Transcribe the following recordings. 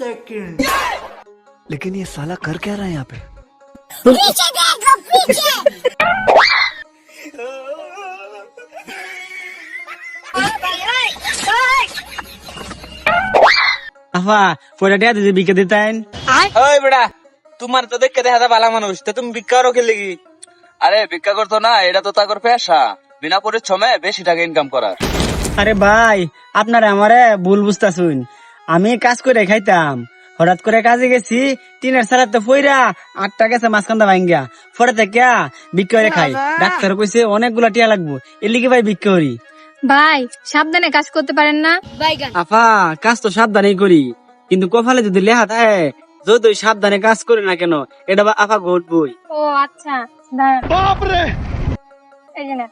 Second. लेकिन ये साला कर क्या रहा है यहाँ पे? पीछे देखो पीछे। আফা পয়টা দিতে বিকে দিতেন। ওই বেটা, তোমার তো দেখতে দেখা যায় ভালো মানুষ, তা তুমি ভিক্ষা করো কি লাগি? আরে ভিক্ষা করতো না, এটা তো তাকর পেশা, বিনা পরিশ্রমে বেশি টাকা ইনকাম করার। আরে ভাই আপনারা আমারে ভুল বুঝতাছুন, আমি কাজ করে খাইতাম, হঠাৎ করে কাজে গেছি, টিনের সারাতে ফইরা 8 টাকা গেছে মাঝখানটা ভাঙ্গা, পরে থেকে ভিক্ষা করে খাই। ডাক্তার কইছে অনেকগুলা টিয়া লাগবো, এর লিগে ভাই ভিক্ষা করি। ভাই সাবধানে কাজ করতে পারেন না? আফা কাজ তো সাবধানেই করি, কিন্তু কপালে যদি লেখা থাকে যতই সাবধানে কাজ করি না কেন এটা বা আফা ঘটবই। ও আচ্ছা দাঁড়ান। এই যে নেন।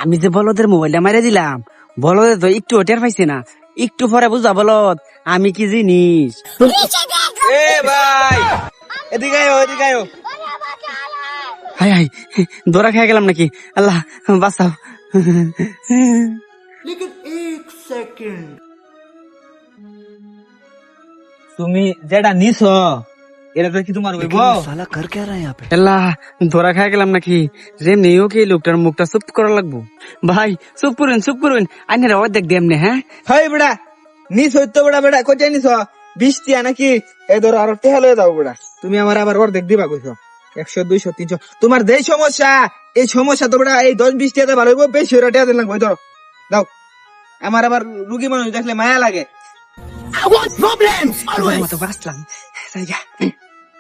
আমি যে বলদের মোবাইলটা মারে দিলাম, বলদের তো একটু টের পাইছে না, একটু পরে বুঝা বলদ আমি কি জিনিস। এ ভাই, এদিকে আয়, এদিকে আয়। হাই হাই দৌড়া খেয়ে গেলাম নাকি, আল্লাহ বাঁচাও। लेकिन एक सेकंड। তুমি যেটা নিছো এটা তো কি তোমার হইব? लेकिन ये साला कर क्या रहा है यहाँ पे? আল্লাহ ধরা খেয়ে গেলাম নাকি, যেমনি ওকে লোকটার মুখটা চুপ করা লাগবো। ভাই চুপ করুন আইনের অর্ধেক দেমনে। হ্যাঁ হয় বেটা, নিস হইতো বেটা, বেটা কোথায় নিছ? 20 টিয়া নাকি? এই ধরো আরো টেহা লয়ে যাও বেটা। তুমি আমার আবার অর্ধেক দিবা কইছো? 100 200 300 তোমার যেই সমস্যা, এই সমস্যা তো বেটা এই 10 20 টিয়াতে ভালো হইব, বেশি হইরা টিয়া দিন লাগবে। ধরো দাও, আমার আবার রুগী মানুষ দেখলে মায়া লাগে। মতো বাঁচলাম। জায়গা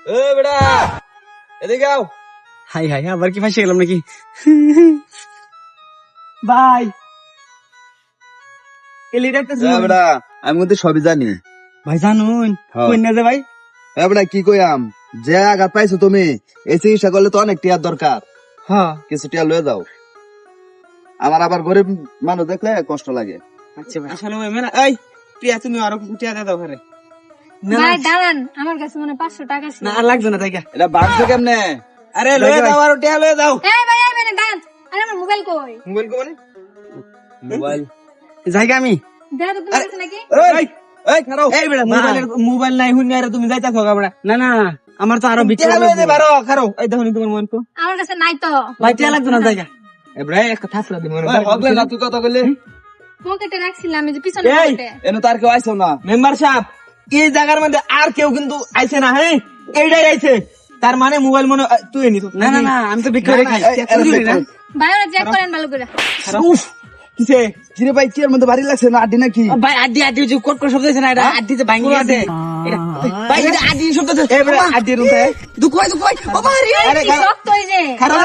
এ বেটা এদিকে আও। হাই হাই আবার কি ফাঁসে গেলাম নাকি? ভাই বেটা আমি কিন্তু সবই জানি। ভাই জানুন হ্যাঁ। কই না যে ভাই? বেটা কি কইয়াম, যে আঘাত পাইছো তুমি, এই চিকিৎসা করলে তো অনেক টিয়ার দরকার, হ্যাঁ কিছু টিয়া লয়ে যাও। আমার আবার গরিব মানুষ দেখলে কষ্ট লাগে। আচ্ছা ভাই। আসলে ওই মেলা এই টিয়া তুমি আরো টিয়া দিয়ে দাও ঘরে। ভাই দাঁড়ান, আমার কাছে মনে 500 টাকা ছিল। না আর লাগবে না জায়গা। এটা বাড়ছে কেমনে? আরে লয়ে দাও, আরো টিয়া লয়ে দাও। এই ভাই দাঁড়ান, আরে আমার মোবাইল কই? মোবাইল কো মানে? মোবাইল জায়গা আমি দেখা তো তোমার কাছে নাকি? এই এই খারাও, এই বেটা না। মোবাইল নাই হুন আর তুমি যাইতা থাকা বেটা। না না আমার তো আরো বিক্রি টিয়া লয়ে দে বারো খারাও। এই দেখো নি তোমার মন কো। আমার কাছে নাই তো। ভাই টিয়া লাগবে না জায়গা। এ বেটা একটা থাসরা দি মনে। হগলে না তুই কথা কইলে। পকেটে রাখছিলাম এই যে পিছনে এই পকেটে। এনে তার কেউ আইছো না। মেম্বার সাহেব, এই জায়গার মধ্যে আর কেউ কিন্তু আইছে না। হ্যাঁ এইটাই আইছে, তার মানে মোবাইল মনে তুই নিছ। না না না আমি তো বিক্রি করে খাই। ভাই ওরা চেক করেন ভালো করে। উফ কিসে কিরে ভাই কি এর মধ্যে বাড়ি লাগছে না আড্ডি নাকি? ভাই আড্ডি যে কোট করে শব্দ হয়েছে না, এটা আড্ডিতে ভাঙি আছে। ভাই এটা আড্ডি শব্দ হচ্ছে। এই বেটা আড্ডি রুতে দুকোই ও ভাই আরে কি শক্ত এই যে। খারাপ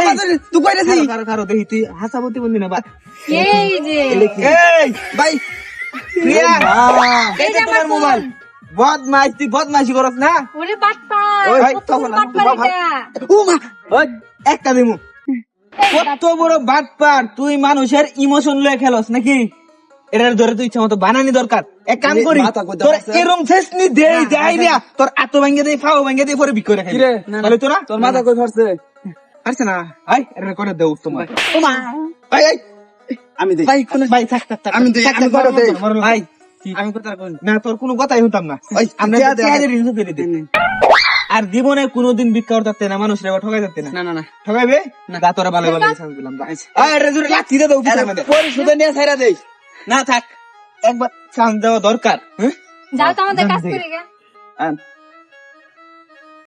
দুকোই রেছি। খারাপ দেখি তুই হাসাবতি বন্ধু না বা। এই যে এই ভাই প্রিয়া, এই যে তোমার আমার মোবাইল। বদমাইশ, তুই বদমাইশি করছ না? ওরে বাটপা। ওই, কত তখন বড় বাটপা এটা। ও মা, ওই একটা দিমু। কত বড় বাটপার তুই, মানুষের ইমোশন লয়ে খেলস নাকি? এটার ধরে তুই ইচ্ছা মতো বানানি দরকার। এক কাম করি, মাথা কইতে তোর পারছে? এরম ফেসনি দেই যাই না, তোর আতো ভাঙ্গে দেই, ফাও ভাঙ্গে দেই, পরে বিক্রি করে খাই। কিরে বলে তো না তোর মাথা কই ফারছে? পারছে না? আই এটা করে দেও তোমার। ও মা। ভাই এই আমি দেই। ভাই কোন ভাই থাক থাক থাক। আমি দেই, থাক, আমি থাক, করে দেই। ভাই আমি কথা কই না, তোর কোনো কথাই হতাম না। ওই, আমরা টিয়া দে, চেহারা রিভিউ করে দিই। আর জীবনে কোনোদিন ভিক্ষা করতে না, মানুষের এবার ঠকাই যাচ্ছে না। না না না ঠকাইবে না, গা তোরা ভালো ভালো চান্স দিলাম। আয় রে জোরে লাথি দে দাও পিছনে মধ্যে। পরিশোধ নিয়ে ছাইরা দেই। না থাক, একবার চান্স দেওয়া দরকার। হ্যাঁ যাও তো আমাদের কাজ করে গে। আন।